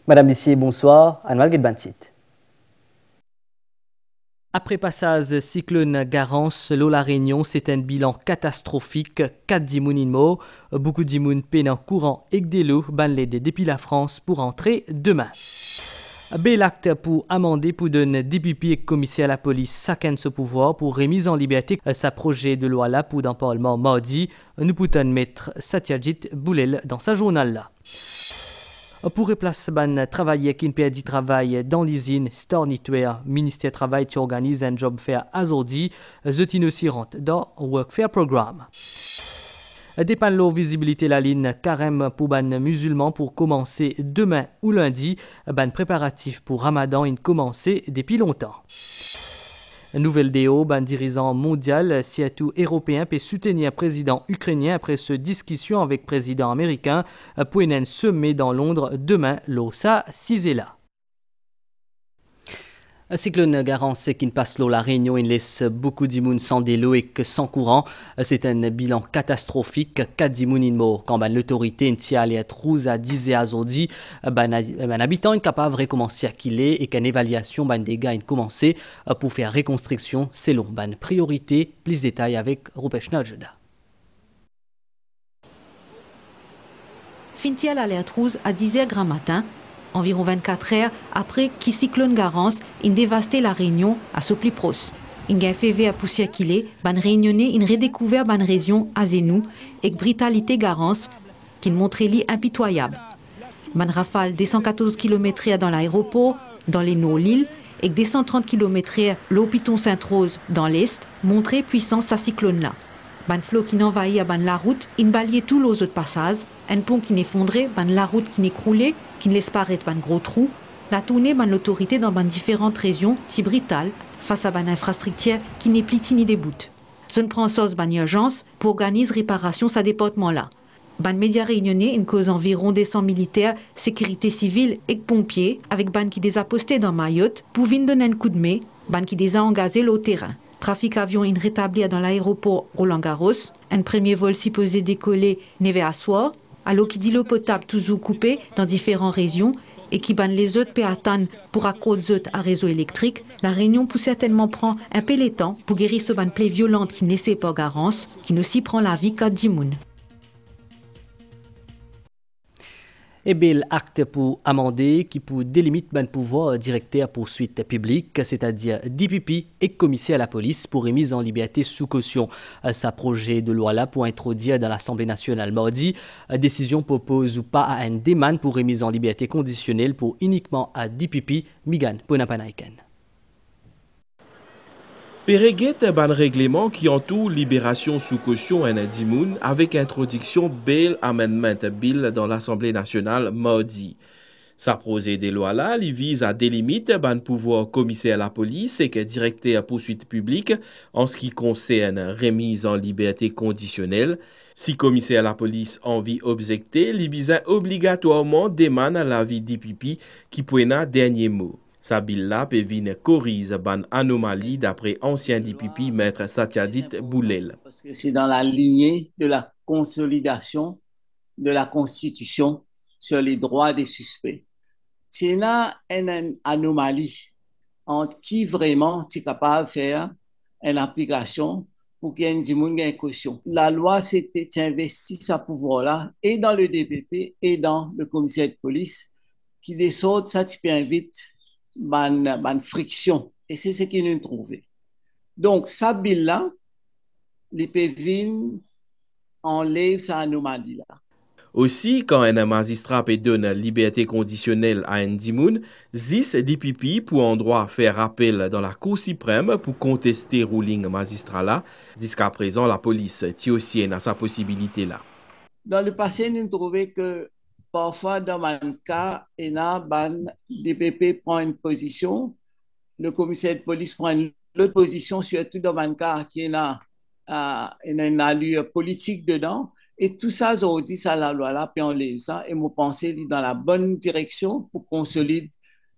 Madame, Messieurs, bonsoir. Anwal Gedbantit. Après passage cyclone Garance, l'eau la Réunion, c'est un bilan catastrophique. 4 dimoun inmo, beaucoup dimoun pénant courant et des lots banlede depuis la France pour entrer demain. Bel acte pour amender pour donner député et commissaire à la police chacun ce pouvoir pour remise en liberté sa projet de loi là pour d'un parlement mardi. Nous pouvons mettre Satyajit Boulel dans sa journal là. Pour remplacer ban travailler qui ne perd du travail dans l'usine Stornitware, ministère du travail qui organise un job fair azordi, zotine aussi rentre dans Workfare Programme. Dépend l'eau visibilité la ligne carême pour ban musulmans pour commencer demain ou lundi, ban préparatif pour Ramadan in commencer depuis longtemps. Nouvelle déo, ban dirigeant mondial, surtout européen, peut soutenir président ukrainien après ce discussion avec président américain pour un sommet dans Londres demain, l'OSA 6 est là. Un cyclone Garance qui ne passe l'eau la Réunion, il laisse beaucoup d'immunes sans délo et que sans courant. C'est un bilan catastrophique. 4 d'immunes morts. Quand l'autorité est allée être rouge à 10 et à Zodi, un habitant est capable de recommencer à killer et qu'une évaluation des dégâts est commencée pour faire reconstruction selon une priorité. Plus de détails avec Rupesh Naljeda. Fintiel allait être rouge à 10h grand matin. Environ 24 heures après que cyclone Garance a dévasté la Réunion à ce plus proche. Il a fait à poussière qu'il est, ban réunionnais, il redécouvert ban région à Zenou et brutalité Garance qui montrait li impitoyable. Ban rafale des 114 km/h dans l'aéroport, dans les Nord-Lille et des 130 km/h l'hôpital Sainte-Rose dans l'Est montrait puissance à cyclone là. Ban flot qui n'envahit à ban la route, il balayait tous les autres passages, un pont qui n'effondrait, ban la route qui n'écroulait, qui ne laisse paraître ban gros trou, la tournée ban l'autorité dans ban différentes régions, si brutale, face à ban infrastructure qui n'est plus ni des bouts. Je ne prends sauce ban urgence pour organiser réparation sa département là. Ban média réunionnais, une cause environ des 100 militaires, sécurité civile et pompiers, avec ban qui des a postés dans Mayotte, pour venir donner un coup de main, ban qui des a engagés au terrain. Trafic avion in rétabli dans l'aéroport Roland-Garros. Un premier vol supposé décoller neve à soir. Alors qui dit l'eau potable toujours coupée dans différentes régions et qui banne les autres peut attendre pour accorder à réseau électrique, la Réunion peut certainement prendre un peu de temps pour guérir ce ban plaie violente qui ne laisse pas Garance, qui ne s'y prend la vie qu'à Dimoun. Et bel acte pour amender qui pour délimite le pouvoir directeur poursuite publique, c'est-à-dire DPP et commissaire à la police pour remise en liberté sous caution. Sa projet de loi là pour introduire dans l'Assemblée nationale mardi, décision propose ou pas à une demande pour remise en liberté conditionnelle pour uniquement à DPP, Migan Ponapanaiken. Péréguet est un règlement qui entoure libération sous caution en Dimoun avec introduction Bail Amendment Bill dans l'Assemblée nationale mardi. Sa projet de loi là, il vise à délimiter le pouvoir commissaire à la police et que directeur à poursuite publique en ce qui concerne remise en liberté conditionnelle. Si commissaire à la police envie objecter, il vise obligatoirement demande à l'avis DPP qui prenne dernier mot. Sa bill là peut venir corriger ban anomalie d'après ancien DPP maître Satyajit Boulel. Parce que c'est dans la lignée de la consolidation de la Constitution sur les droits des suspects. C'est là une anomalie entre qui vraiment est capable de faire une application pour qu'il y ait une caution. La loi s'est investie sa pouvoir-là et dans le DPP et dans le commissaire de police qui descendent ça qui peut inviter ban friction. Et c'est ce qu'ils nous trouvé. Donc, ça bill-là, les PVIN enlève sa anomalie-là. Aussi, quand un magistrat peut donner liberté conditionnelle à un dimoun, 10 DPP pour en droit faire appel dans la Cour suprême pour contester ruling magistrat là. Jusqu'à présent, la police tient aussi à sa possibilité là. Dans le passé, nous trouvons que parfois, dans un cas, ban DPP prend une position, le commissaire de police prend une autre position, surtout dans un cas qui a une allure politique dedans. Et tout ça, aujourd'hui, ça la loi là, puis on lève ça. Et moi, pensez dans la bonne direction pour consolider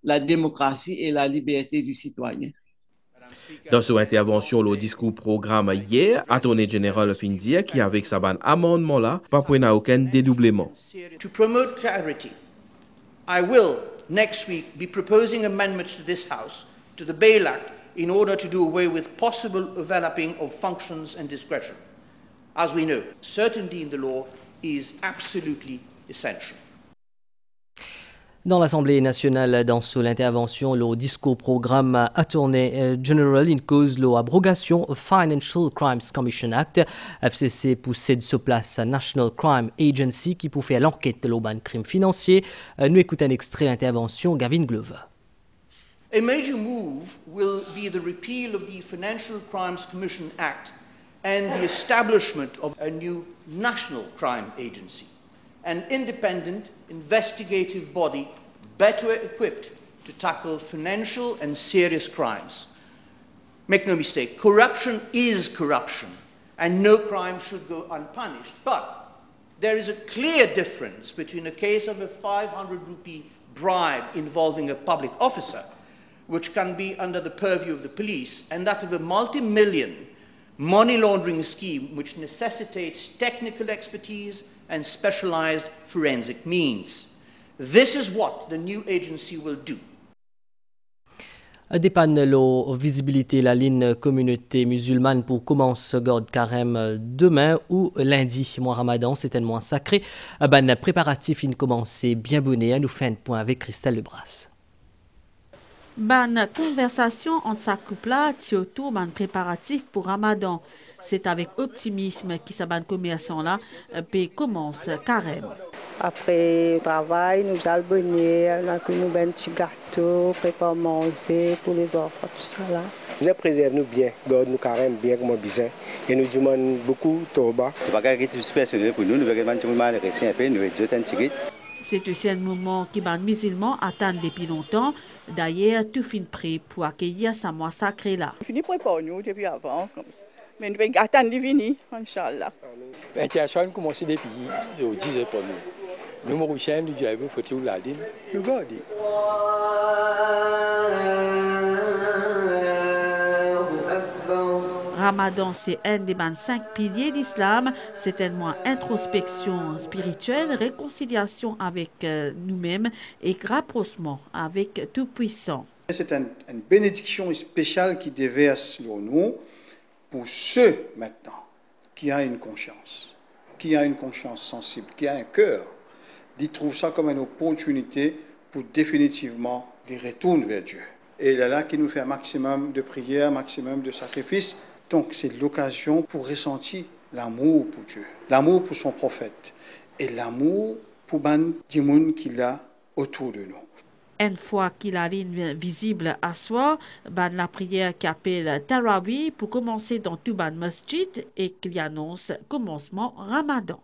la démocratie et la liberté du citoyen. Dans son intervention, le discours programme hier, Attorney General Findia, qui avec sa ban amendement là, pas pour aucun dédoublement. To promote clarity, I will next week be proposing amendments to this House to the Bail Act in order to do away with possible overlapping of functions and discretion. As we know, certainty in the law is absolutely essential. Dans l'Assemblée nationale, dans l'intervention, le discours programme Attorney General in cause l'abrogation Financial Crimes Commission Act. FCC possède sur place National Crime Agency qui pour faire l'enquête de l'urban crime financier. Nous écoutons un extrait de l'intervention Gavin Glover. A major move will be the repeal of the Financial Crimes Commission Act and the establishment of a new National Crime Agency, an independent investigative body better equipped to tackle financial and serious crimes. Make no mistake, corruption is corruption, and no crime should go unpunished. But there is a clear difference between a case of a 500 rupee bribe involving a public officer, which can be under the purview of the police, and that of a multi-million money laundering scheme which necessitates technical expertise and specialized forensic means. This is what the new agency will do. Dépanne la visibilité la ligne communauté musulmane pour commencer God Carême demain ou lundi. Mois Ramadan, c'est un mois sacré. Ben préparatif in commencer bien bonnet. Nous fait un point avec Christelle Lebras. Ban conversation entre sa couple-là, surtout ban préparatif pour Ramadan. C'est avec optimisme que sa ban commerçant-là peut commencer carême. Après le travail, nous allons venir, nous avons un petit gâteau, préparer manger pour les enfants, tout ça là. Nous préservons bien, nous carême bien comme bizarre et nous demandons beaucoup de toba. C'est aussi un moment que les musulmans attendent depuis longtemps. D'ailleurs, tout fin prêt pour accueillir ce mois sacré là. On finit pour nous depuis avant, comme ça. Mais nous attendons de venir, Inch'Allah. L'intention commence depuis le 10 pour nous. Nous nous recherchons, nous avons fait tout la ligne. Nous gardons. Ramadan, c'est un des 5 piliers de l'islam. C'est un mois introspection spirituelle, réconciliation avec nous-mêmes et rapprochement avec Tout-Puissant. C'est une bénédiction spéciale qui déverse sur nous pour ceux maintenant qui ont une conscience sensible, qui a un cœur. Ils trouvent ça comme une opportunité pour définitivement les retourner vers Dieu. Et il est là qui nous fait un maximum de prières, un maximum de sacrifices. Donc c'est l'occasion pour ressentir l'amour pour Dieu, l'amour pour son prophète et l'amour pour ban dimoun qu'il a autour de nous. Une fois qu'il a ligne visible à soi, la prière qui appelle Tarawih pour commencer dans tout ban masjid et qu'il annonce commencement Ramadan.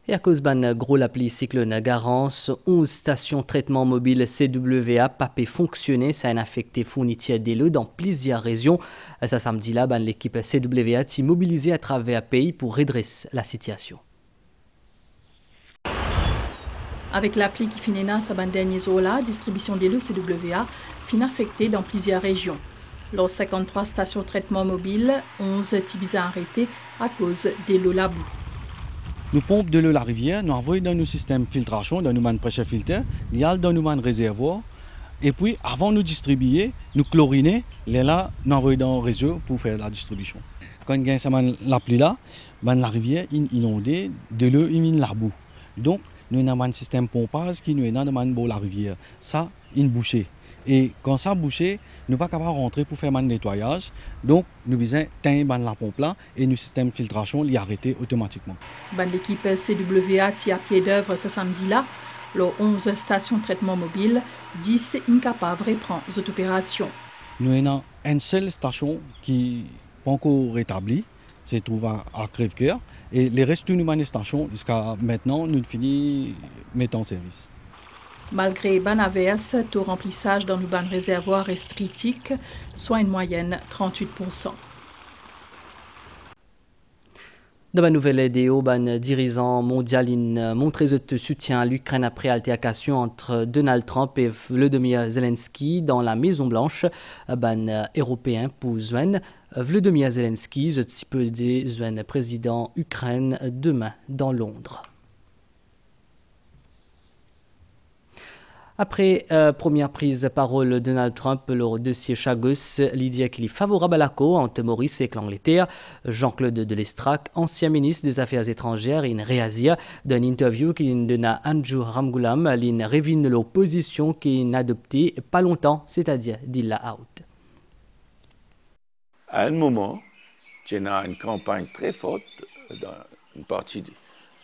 Et à cause d'un gros l'appli cyclone Garance, 11 stations traitement mobile CWA pas pu fonctionner, ça a affecté fourniture d'eau dans plusieurs régions. Ce samedi-là, l'équipe CWA s'est mobilisée à travers le pays pour redresser la situation. Avec l'appli qui finit sa dernière la distribution des lots CWA fin affectée dans plusieurs régions. Lors 53 stations traitement mobile, 11 tibisa arrêtés à cause des lots la boue. Nous pompons de l'eau la rivière, nous envoyons dans nos systèmes de filtration, dans nos pressure filter, il y a dans nos réservoirs. Et puis, avant de nous distribuer, nous chloriner, les là, nous envoyons dans le réseau pour faire la distribution. Quand il y a l'appli là, la rivière est inondée, de l'eau est la boue. Donc, nous avons un système pompage qui nous est dans la rivière. Ça, une bouchée. Et quand ça bouché, nous ne sommes pas capables de rentrer pour faire le nettoyage. Donc, nous devons teindre la pompe là et nos systèmes de filtration les arrêter automatiquement. L'équipe CWA tient à pied d'œuvre ce samedi-là. Les 11 stations de traitement mobile, 10 incapables de reprendre cette opération. Nous avons une seule station qui n'est pas encore rétablie. C'est trouvé à Crèvecoeur. Et les restes de nos stations, jusqu'à maintenant, nous finissons mettre en service. Malgré ban averse, taux remplissage dans nos ban réservoirs est critique, soit une moyenne 38%. Dans la nouvelle vidéo, le dirigeant mondial a montré son soutien à l'Ukraine après l'altercation entre Donald Trump et Volodymyr Zelensky dans la Maison Blanche. Le européen pour Zwen. Volodymyr Zelensky, je peux dire Zwen président Ukraine demain dans Londres. Après première prise de parole de Donald Trump, le dossier Chagos, l'idée qu'il est favorable à l'accord entre Maurice et l'Angleterre. Jean-Claude Delestrac, ancien ministre des Affaires étrangères, il réagit d'une interview qu'il donne à Andrew Ramgoolam, il révèle l'opposition qu'il a adoptée pas longtemps, c'est-à-dire d'il a out. À un moment, il y a une campagne très forte dans une partie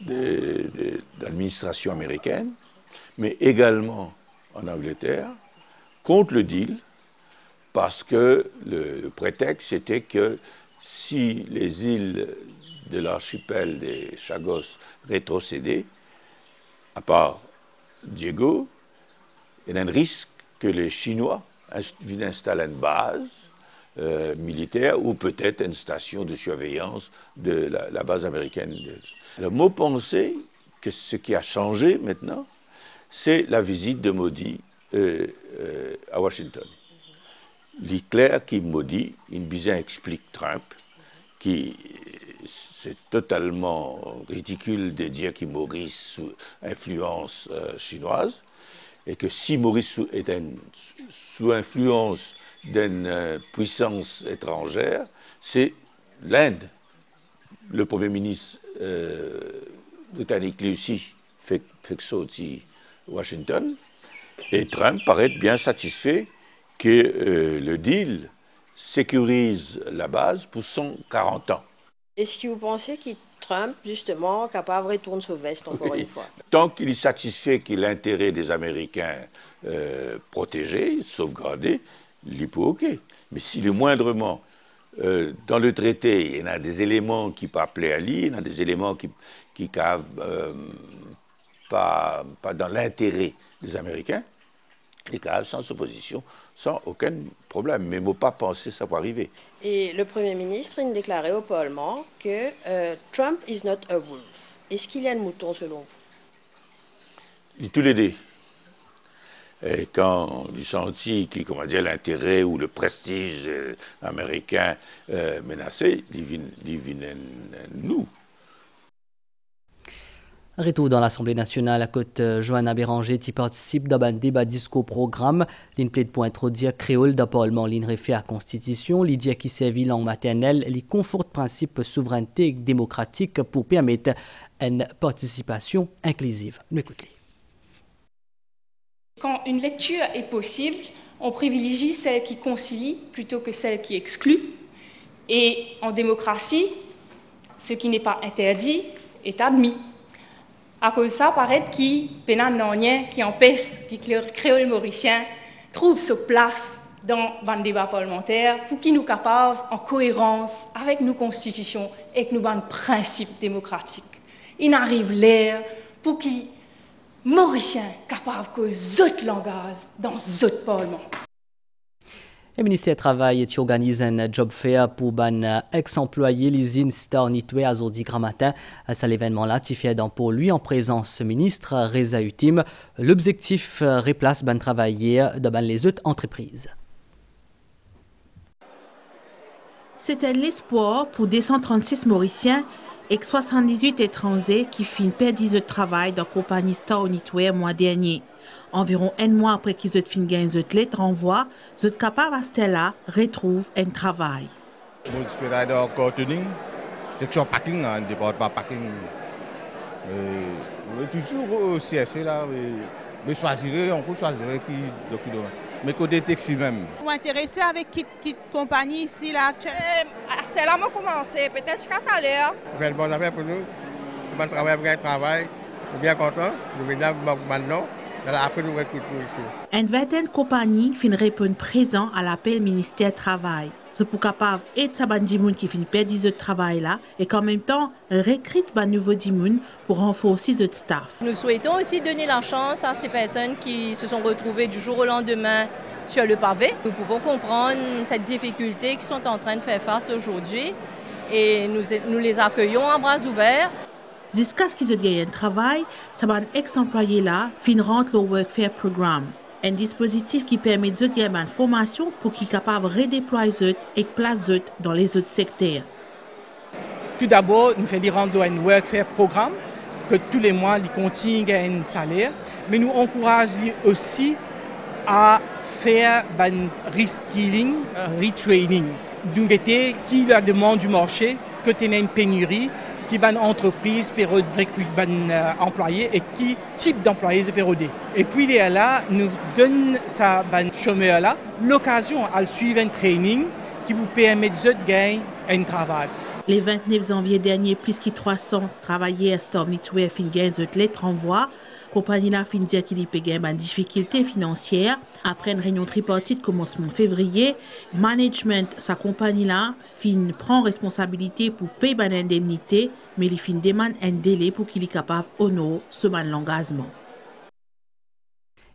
de l'administration américaine, mais également en Angleterre, contre le deal, parce que le prétexte était que si les îles de l'archipel des Chagos rétrocédaient, à part Diego, il y a un risque que les Chinois viennent installer une base militaire ou peut-être une station de surveillance de la base américaine. Alors, moi, pensais que ce qui a changé maintenant, c'est la visite de Modi à Washington. L'éclair qui Modi, il bien explique Trump, qui c'est totalement ridicule de dire qu'il Maurice sous influence chinoise, et que si Maurice est sous influence d'une puissance étrangère, c'est l'Inde. Le Premier ministre britannique, lui aussi, fait que ça aussi Washington, et Trump paraît bien satisfait que le deal sécurise la base pour 140 ans. Est-ce que vous pensez que Trump, justement, capable de retourner sa veste encore une fois? Tant qu'il est satisfait que l'intérêt des Américains protégé, sauvegardé, il est pour OK. Mais si le moindrement, dans le traité, il y a des éléments qui ne peuvent pas plaire à lui, il y a des éléments qui ne cavent pas dans l'intérêt des Américains, les cas sans opposition, sans aucun problème. Mais il ne faut pas penser que ça va arriver. Et le Premier ministre, il déclarait au Parlement que Trump is not a wolf. Est-ce qu'il y a un mouton selon vous? Il tous les deux. Et quand il sentit qu'il, comment dire, l'intérêt ou le prestige américain menacé, il vient nous. Retour dans l'Assemblée nationale à côté Johanna Béranger qui participe dans un débat discours programme. L'une plaide pour introduire créole dans le Parlement, l'une réfère à la Constitution, l'idée qui servit langue maternelle, les conforte principe souveraineté démocratique pour permettre une participation inclusive. Nous écoutons. Quand une lecture est possible, on privilégie celle qui concilie plutôt que celle qui exclut. Et en démocratie, ce qui n'est pas interdit est admis. À cause de ça, paraît qu'il qui empêche que le créole mauricien trouve sa place dans le débat parlementaire pour qu'il nous capable, en cohérence avec nos constitutions et nos principes démocratiques. Il arrive l'ère pour qu'il Mauricien capable que d'autres langages dans d'autres parlements. Le ministère du Travail organise un job fair pour les ex-employés l'usine Star Nitway à Zordi Gramatin. C'est l'événement-là qui fait pour lui en présence ministre Reza Utim. L'objectif replace les travailleurs dans les autres entreprises. C'était l'espoir pour 236 Mauriciens et 78 étrangers qui finissent perdre de travail dans la compagnie Star Nitway mois dernier. Environ un mois après qu'ils ont fini de gagner lettre renvoi, ils sont capables à ce là retrouver un travail. Je suis dans le section packing, département packing. Toujours au CSC là, mais choisir, on peut choisir qui donne. Mais côté taxi même. Vous intéressez avec qui compagnie ici là actuellement? C'est là que j'ai commencé, peut-être jusqu'à tout à l'heure. C'est une bonne affaire pour nous. Bon travail, bien travail. Je suis bien content. Je vais maintenant. Après, nous recrutons ici. Une vingtaine de compagnies finissent répondre présent à l'appel ministère du Travail. C'est pour capable aider ces gens qui finissent perdre de travail là et qu'en même temps recruter de nouveaux gens pour renforcer le staff. Nous souhaitons aussi donner la chance à ces personnes qui se sont retrouvées du jour au lendemain sur le pavé. Nous pouvons comprendre cette difficulté qu'ils sont en train de faire face aujourd'hui et nous les accueillons à bras ouverts. Jusqu'à ce qu'ils aient gagné un travail, ces ex-employés là finiront le Workfare Programme. Un dispositif qui permet de gagner une formation pour qu'ils soient capables de redéployer et placer dans les autres secteurs. Tout d'abord, nous faisons rendre un Workfare Programme que tous les mois, ils continuent à gagner un salaire, mais nous encourageons aussi à faire un reskilling, retraining. Donc, qui la demande du marché, que tu as une pénurie, qui est une entreprise peut recruter un employé et qui type d'employé peut recruter. Et puis là, nous donne ça chômeur là l'occasion à suivre un training qui vous permet de gagner un travail. Le 29 janvier dernier, plus de 300 travailleurs Stormitware fin gagné lettre envoi. Compagnie la fin dire qu'il y a une difficulté financière. Après une réunion tripartite commencement février, management sa compagnie là fin prend responsabilité pour payer une indemnité, mais il fin demande un délai pour qu'il est capable d'honorer ce engagement.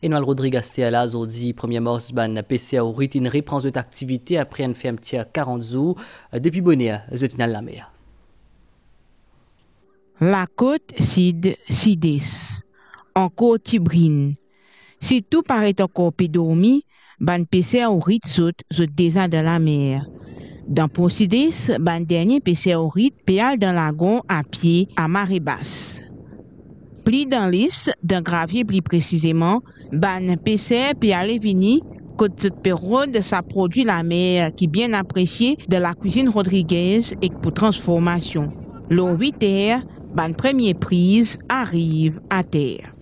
Enoal Rodriguez Teala aujourd'hui 1er mars ban PCA au rythme reprend cette activité après un ferme 40 jours depuis Bonnier Zotinal la mer. La côte Sid Sidis encore Tibrine. Si tout paraît encore pédormi, ban PCA au rythme saute déjà dans la mer. Dans Ponsidis, ban dernier PCA au rythme péale dans lagon à pied à marée basse. Pli dans liste d'un gravier plus précisément, ban PCR puis aller venir côté cette période ça produit la mer qui bien appréciée de la cuisine Rodriguez et pour transformation. Le 8 heures, ban première prise arrive à terre.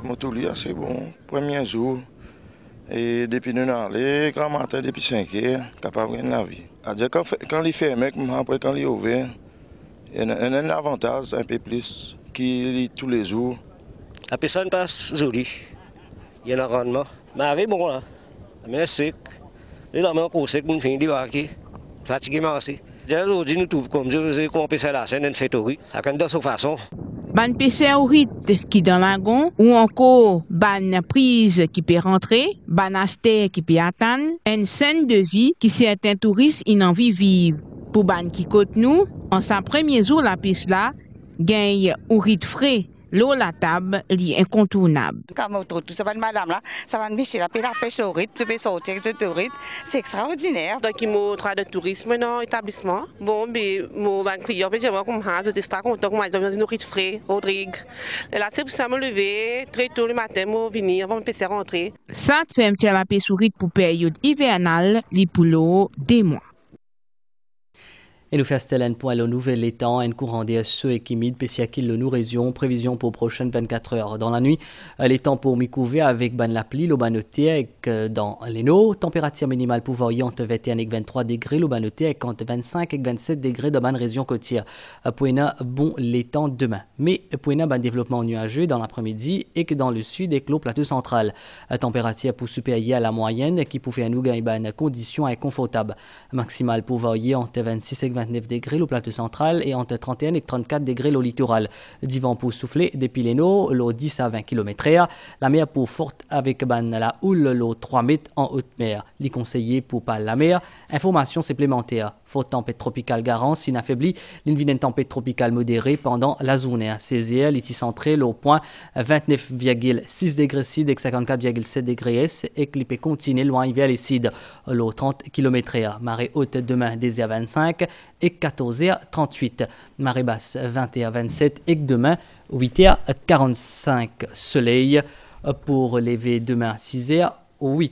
Mon toulia c'est bon, premier jour et depuis nous allé grand matin depuis 5 heures capable de la vie. À dire quand il ferme après quand il ouvert, il y a un avantage un peu plus qui lit tous les jours. La personne passe jolie. Il y a un rendement. Mais bon là. Mais c'est les dames pour sec mon fin débarquer. Fatigué merci. Aujourd'hui nous tout comme je faisais qu'on peut faire la scène en fait oui. Ça quand de cette façon. Ban PC au rythme qui dans lagon ou encore ban prise qui peut rentrer, ban aster qui peut attendre, une scène de vie qui certains touristes ils envie vivre. Pour ban qui côte nous, en sa premier jour la piste là gagne au rythme frais, l'eau la table est incontournable. Comme tout ça va madame là, ça va me la pêche au rythme, tu peux sortir de rythme, c'est extraordinaire. Donc il m'a travaillé de tourisme dans l'établissement. Bon, mais mon client peut dire comme ça, je suis content que moi je viens de rythme frais, Rodrigue. Là c'est pour ça me lever très tôt le matin, moi venir, avant me passer rentrer. Ça te fait un petit la pêche au rythme pour période hivernale, les poulots des mois. Et nous faisons pour le nouvel étang, un courant DSE et Kimid, Pessiakil, le nous région, prévision pour prochaines 24 heures. Dans la nuit, l'étang pour m'y avec ban la pluie, l'obanoté avec dans les nos, température minimale pour varier entre 21 et 23 degrés, l'obanoté avec entre 25 et 27 degrés dans ban région côtière. Pour bon l'étang demain. Mais pour ban développement nuageux dans l'après-midi et que dans le sud et le plateau central. Température pour supérieure à la moyenne qui pouvait nous gagner ban conditions inconfortables. Maximale pour varier entre 26 et 29 degrés au plateau central et entre 31 et 34 degrés au littoral. Divan pour souffler depuis les nos, l'eau 10 à 20 km/h. La mer pour forte avec la houle, l'eau 3 mètres en haute mer. Les conseillers pour pas la mer. Information supplémentaire. Forte tempête tropicale Garance, inaffaiblie. Une tempête tropicale modérée pendant la journée. À 16h, l'été centré, au point 29,6 degrés sud et 54,7 degrés est et clipé continue loin vers les sides. L'eau 30 km/h. Marée haute demain 10h25 et 14h38. Marée basse 21h27 et demain 8h45. Soleil pour lever demain 6h08.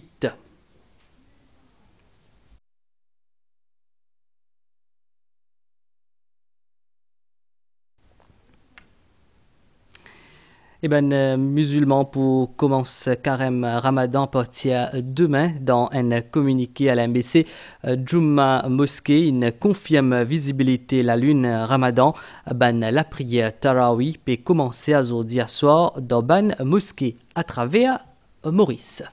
Eh ben, musulmans pour commencer carême Ramadan partir demain dans un communiqué à l'MBC. Jumma Mosquée une confirme visibilité la lune Ramadan. Ben, la prière Tarawih peut commencer à aujourd'hui soir dans Ban Mosquée à travers Maurice.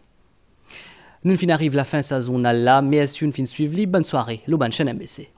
Nous fin arrive la fin saison là, mais si une fin suivre, bonne soirée, le ban chaîne MBC.